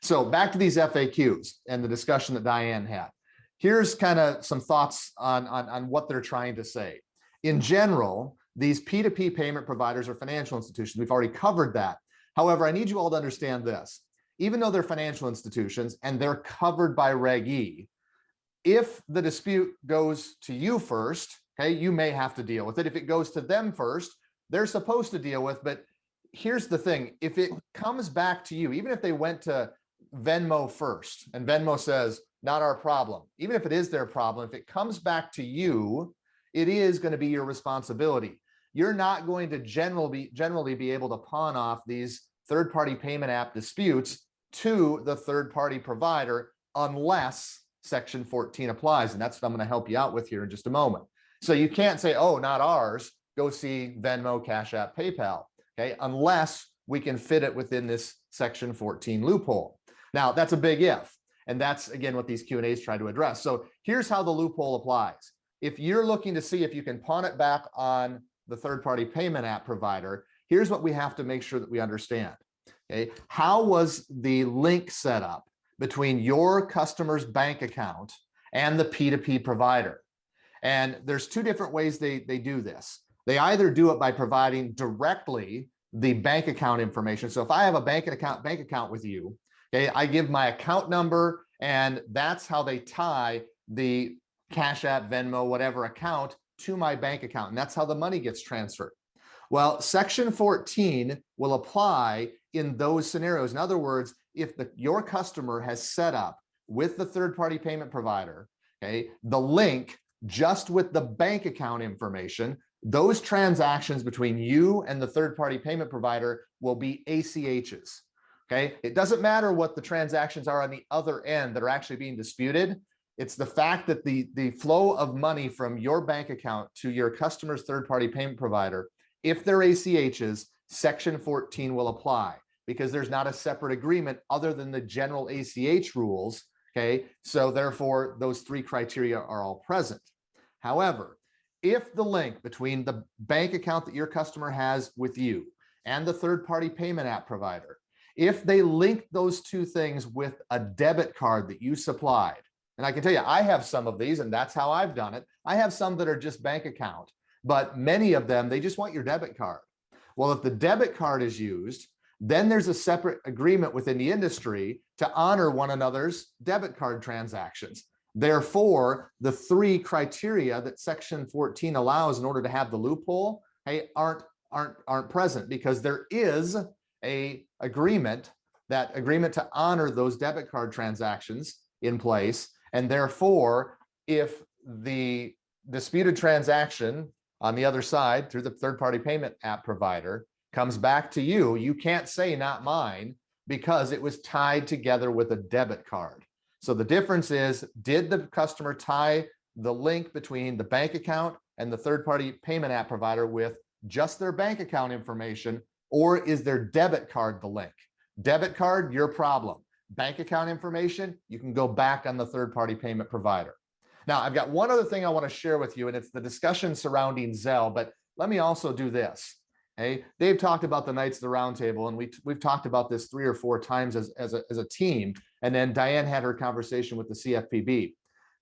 So back to these FAQs and the discussion that Diane had. Here's kind of some thoughts on what they're trying to say. In general, these P2P payment providers are financial institutions. We've already covered that. However, I need you all to understand this. Even though they're financial institutions and they're covered by Reg E, if the dispute goes to you first, okay, you may have to deal with it. If it goes to them first, they're supposed to deal with. But here's the thing, if it comes back to you, even if they went to Venmo first and Venmo says, not our problem, even if it is their problem, if it comes back to you, it is going to be your responsibility. You're not going to generally be able to pawn off these third-party payment app disputes to the third-party provider unless Section 14 applies. And that's what I'm going to help you out with here in just a moment. So you can't say, oh, not ours, go see Venmo, Cash App, PayPal, okay, unless we can fit it within this Section 14 loophole. Now, that's a big if, and that's, again, what these Q&As try to address. So here's how the loophole applies. If you're looking to see if you can pawn it back on the third-party payment app provider, here's what we have to make sure that we understand. Okay, how was the link set up between your customer's bank account and the P2P provider? And there's two different ways they do this. They either do it by providing directly the bank account information. So if I have a bank account with you, okay, I give my account number, and that's how they tie the Cash App, Venmo, whatever account to my bank account. And that's how the money gets transferred. Well, Section 14 will apply in those scenarios. In other words, if your customer has set up with the third-party payment provider, okay, the link just with the bank account information, those transactions between you and the third-party payment provider will be ACHs. Okay, it doesn't matter what the transactions are on the other end that are actually being disputed. It's the fact that the flow of money from your bank account to your customer's third-party payment provider, if they're ACHs, Section 14 will apply because there's not a separate agreement other than the general ACH rules. Okay, so therefore those three criteria are all present. However, if the link between the bank account that your customer has with you and the third-party payment app provider, if they link those two things with a debit card that you supplied, and I can tell you, I have some of these, and that's how I've done it. I have some that are just bank account, but many of them, they just want your debit card. Well, if the debit card is used, then there's a separate agreement within the industry to honor one another's debit card transactions. Therefore, the three criteria that Section 14 allows in order to have the loophole, hey, aren't present, because there is a agreement to honor those debit card transactions in place. And therefore, if the disputed transaction on the other side through the third-party payment app provider comes back to you, you can't say not mine because it was tied together with a debit card. So the difference is, did the customer tie the link between the bank account and the third-party payment app provider with just their bank account information, or is their debit card the link? Debit card, your problem. Bank account information, you can go back on the third-party payment provider. Now, I've got one other thing I want to share with you, and it's the discussion surrounding Zelle, but let me also do this. Okay, Dave talked about the Knights of the Round Table, and we've talked about this 3 or 4 times as a team, and then Diane had her conversation with the CFPB.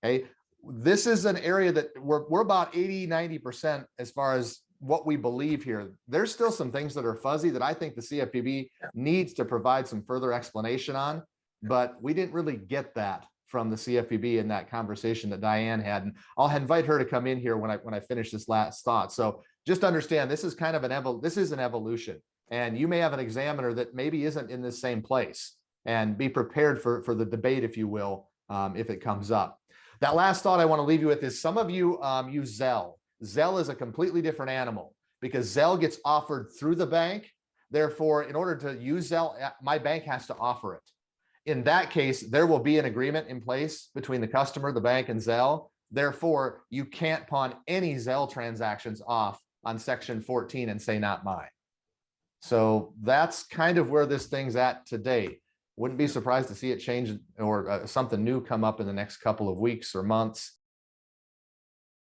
Okay, this is an area that we're about 80–90% as far as what we believe here. There's still some things that are fuzzy that I think the CFPB needs to provide some further explanation on, but we didn't really get that from the CFPB in that conversation that Diane had. And I'll invite her to come in here when I finish this last thought. So just understand, this is kind of an evolution, and you may have an examiner that maybe isn't in this same place, and be prepared for the debate, if you will, if it comes up. That last thought I want to leave you with is, some of you use Zelle. Zelle is a completely different animal because Zelle gets offered through the bank. Therefore, in order to use Zelle, my bank has to offer it. In that case, there will be an agreement in place between the customer, the bank, and Zelle. Therefore, you can't pawn any Zelle transactions off on Section 14 and say not mine. So that's kind of where this thing's at today. Wouldn't be surprised to see it change or something new come up in the next couple of weeks or months.